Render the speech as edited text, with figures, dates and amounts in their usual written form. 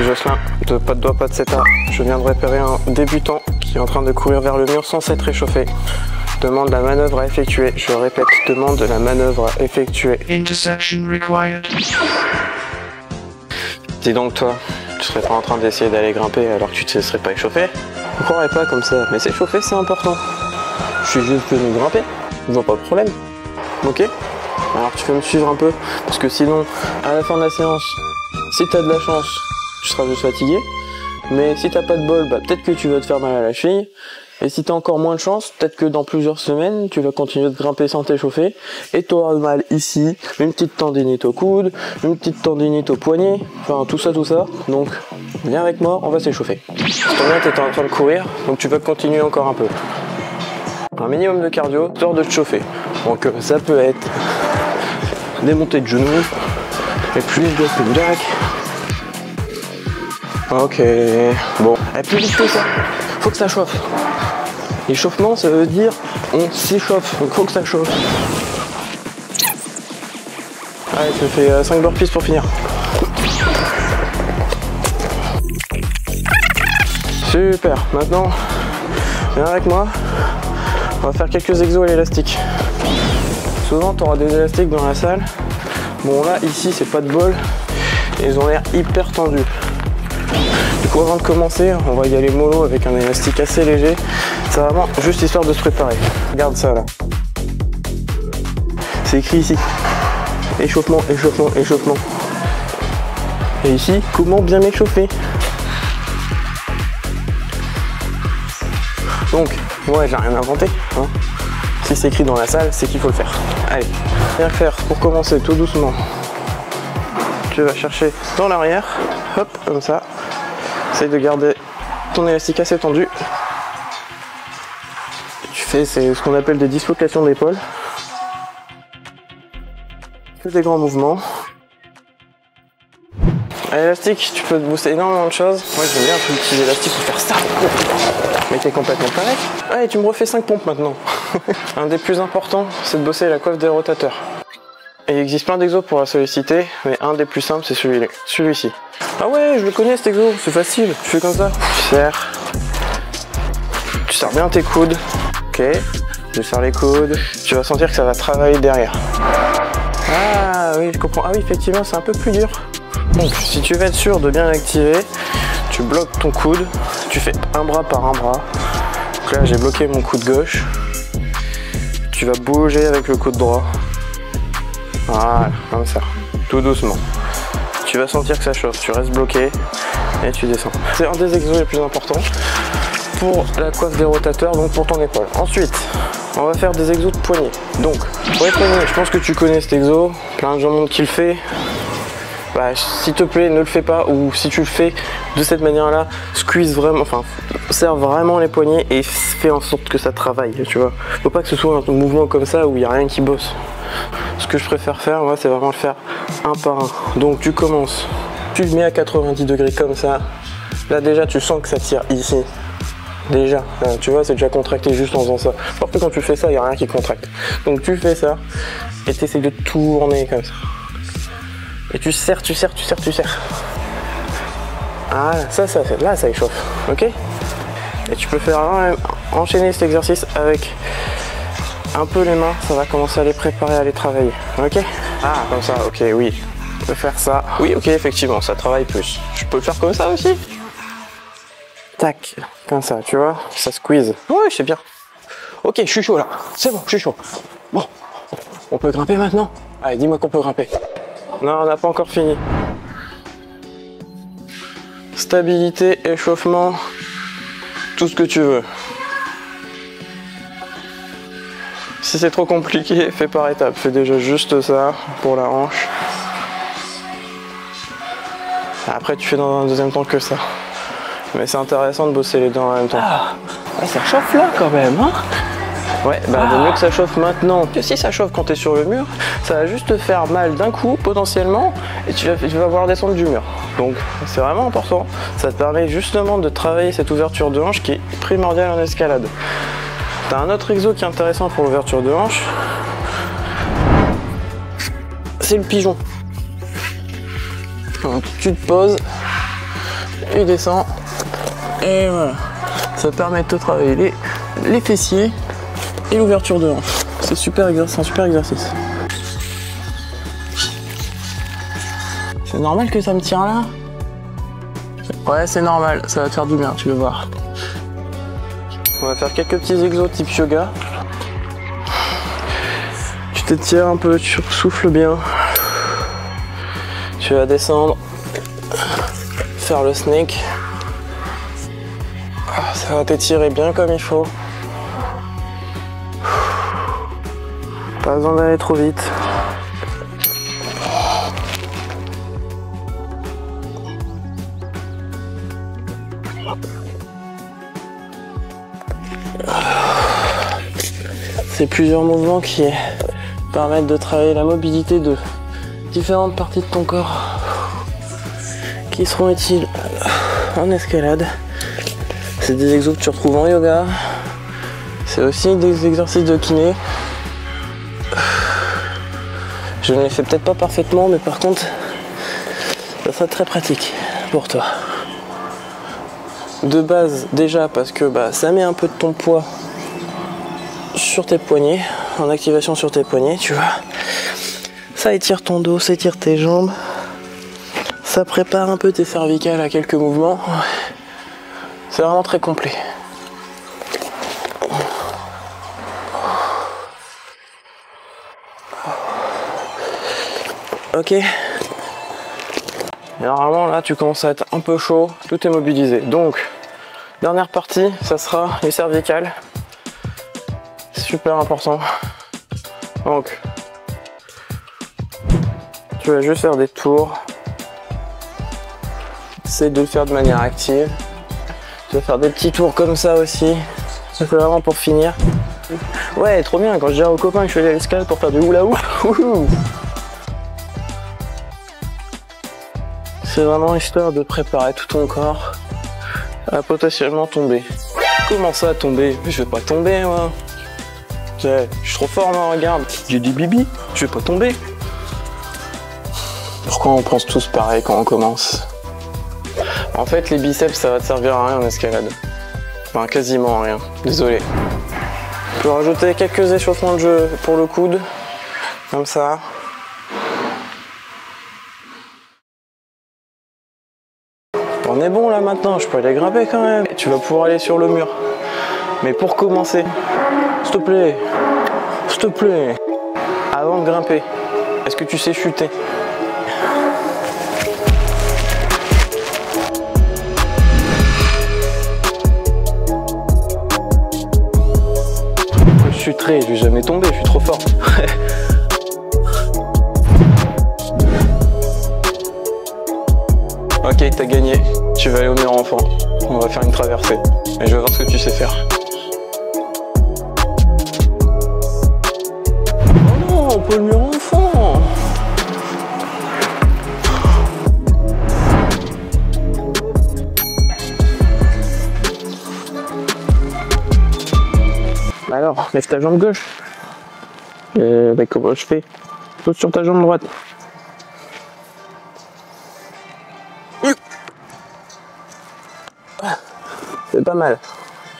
Jocelyn de Pas de doigts, pas de CETA. Je viens de repérer un débutant qui est en train de courir vers le mur sans s'être réchauffé. Demande la manœuvre à effectuer. Je répète, demande la manœuvre à effectuer. Intersection required. Dis donc toi, tu serais pas en train d'essayer d'aller grimper alors que tu te serais pas échauffé? Je croirais pas comme ça, mais s'échauffer c'est important. Je suis juste venu grimper, je vois pas de problème. Ok? Alors tu peux me suivre un peu, parce que sinon, à la fin de la séance, si t'as de la chance, tu seras juste fatigué. Mais si t'as pas de bol, bah, peut-être que tu vas te faire mal à la cheville. Et si t'as encore moins de chance, peut-être que dans plusieurs semaines, tu vas continuer de grimper sans t'échauffer et t'auras mal ici, une petite tendinite au coude, une petite tendinite au poignet, enfin tout ça. Donc, viens avec moi, on va s'échauffer. Toi, t'es en train de courir, donc tu vas continuer encore un peu. Un minimum de cardio, histoire de te chauffer. Donc ça peut être des montées de genoux, et plus de jack. Ok, bon, et plus vite que ça, faut que ça chauffe. L'échauffement, ça veut dire on s'échauffe, donc faut que ça chauffe. Allez, tu me fais 5 burpees pour finir. Super, maintenant, viens avec moi, on va faire quelques exos à l'élastique. Souvent, tu auras des élastiques dans la salle. Bon là, ici, c'est pas de bol, ils ont l'air hyper tendus. Du coup, avant de commencer, on va y aller mollo avec un élastique assez léger. C'est vraiment juste histoire de se préparer. Regarde ça là. C'est écrit ici. Échauffement, échauffement, échauffement. Et ici, comment bien m'échauffer. Donc, ouais, j'ai rien inventé. Hein. Si c'est écrit dans la salle, c'est qu'il faut le faire. Allez, bien faire pour commencer tout doucement. Tu vas chercher dans l'arrière, hop, comme ça. Essaye de garder ton élastique assez tendu. Tu fais ce qu'on appelle des dislocations d'épaule. Fais des grands mouvements. À l'élastique, tu peux te booster énormément de choses. Moi j'aime bien un petit élastique pour faire ça. Mais t'es complètement pareil. Ouais, tu me refais 5 pompes maintenant. Un des plus importants, c'est de bosser la coiffe des rotateurs. Et il existe plein d'exos pour la solliciter, mais un des plus simples, c'est celui-ci. Ah ouais, je le connais cet exo, c'est facile. Tu fais comme ça, tu serres bien tes coudes. Ok, tu serres les coudes. Tu vas sentir que ça va travailler derrière. Ah oui, je comprends. Ah oui, effectivement, c'est un peu plus dur. Donc, si tu veux être sûr de bien l'activer, tu bloques ton coude. Tu fais un bras par un bras. Donc là, j'ai bloqué mon coude gauche. Tu vas bouger avec le coude droit. Voilà, comme ça, tout doucement. Tu vas sentir que ça chauffe, tu restes bloqué et tu descends. C'est un des exos les plus importants pour la coiffe des rotateurs, donc pour ton épaule. Ensuite, on va faire des exos de poignet. Donc, pour les poignets, je pense que tu connais cet exo, plein de gens qui le fait. Bah, s'il te plaît, ne le fais pas, ou si tu le fais de cette manière-là, squeeze vraiment, enfin, serre vraiment les poignets et fais en sorte que ça travaille, tu vois. Faut pas que ce soit un mouvement comme ça où il n'y a rien qui bosse. Ce que je préfère faire, moi, c'est vraiment le faire un par un. Donc tu commences, tu le mets à 90 degrés comme ça. Là déjà, tu sens que ça tire ici. Déjà, là, tu vois, c'est déjà contracté juste en faisant ça. Alors que quand tu fais ça, il n'y a rien qui contracte. Donc tu fais ça et tu essaies de tourner comme ça. Et tu serres, tu serres, tu serres, tu serres. Ah, ça fait. Là, ça échauffe. Ok? Et tu peux faire enchaîner cet exercice avec un peu les mains, ça va commencer à les préparer, à les travailler. Ok? Ah, comme ça, ok, oui. Je peux faire ça. Oui, ok, effectivement, ça travaille plus. Je peux le faire comme ça aussi. Tac, comme ça, tu vois? Ça squeeze. Ouais, je sais bien. Ok, je suis chaud là. C'est bon, je suis chaud. Bon, on peut grimper maintenant? Allez, dis-moi qu'on peut grimper. Non, on n'a pas encore fini. Stabilité, échauffement, tout ce que tu veux. Si c'est trop compliqué, fais par étapes. Fais déjà juste ça pour la hanche. Après, tu fais dans un deuxième temps que ça. Mais c'est intéressant de bosser les deux en même temps. Ah, ouais, ça chauffe là quand même, hein? Ouais, bah vaut mieux que ça chauffe maintenant. Que si ça chauffe quand t'es sur le mur, ça va juste te faire mal d'un coup, potentiellement, et tu vas vouloir descendre du mur. Donc, c'est vraiment important. Ça te permet justement de travailler cette ouverture de hanche qui est primordiale en escalade. T'as un autre exo qui est intéressant pour l'ouverture de hanche. C'est le pigeon. Donc, tu te poses, il descend. Et voilà. Ça permet de te travailler les fessiers et l'ouverture de hanche. C'est un super exercice. C'est normal que ça me tire là? Ouais, c'est normal, ça va te faire du bien, tu vas voir. On va faire quelques petits exos type yoga. Tu t'étires un peu, tu souffles bien. Tu vas descendre, faire le snake. Ça va t'étirer bien comme il faut. Pas besoin d'aller trop vite. C'est plusieurs mouvements qui permettent de travailler la mobilité de différentes parties de ton corps qui seront utiles en escalade. C'est des exos que tu retrouves en yoga. C'est aussi des exercices de kiné. Je ne les fais peut-être pas parfaitement, mais par contre, ça sera très pratique pour toi. De base, déjà parce que ça met un peu de ton poids sur tes poignets, en activation sur tes poignets, tu vois. Ça étire ton dos, ça étire tes jambes. Ça prépare un peu tes cervicales à quelques mouvements. C'est vraiment très complet. Ok. Et normalement là tu commences à être un peu chaud, tout est mobilisé. Donc, dernière partie, ça sera les cervicales. Super important. Donc, tu vas juste faire des tours. Essaye de le faire de manière active. Tu vas faire des petits tours comme ça aussi. Ça c'est vraiment pour finir. Ouais, trop bien. Quand je dirais aux copains que je fais l'escalade pour faire du hula hoop. C'est vraiment histoire de préparer tout ton corps à potentiellement tomber. Comment ça tomber? Je vais pas tomber moi. Je suis trop fort moi, regarde. J'ai du bibi, je vais pas tomber. Pourquoi on pense tous pareil quand on commence? En fait, les biceps, ça va te servir à rien en escalade. Enfin, quasiment à rien. Désolé. Je peux rajouter quelques échauffements de jeu pour le coude. Comme ça. On est bon là maintenant, je peux aller grimper quand même. Tu vas pouvoir aller sur le mur. Mais pour commencer, s'il te plaît, avant de grimper, est-ce que tu sais chuter? Je chuterai, je vais jamais tomber, je suis trop fort. Ok, t'as gagné. Tu vas aller au mur enfant. On va faire une traversée. Et je vais voir ce que tu sais faire. Oh non, pas le mur enfant. Alors, lève ta jambe gauche. Comment je fais? Saute sur ta jambe droite. C'est pas mal.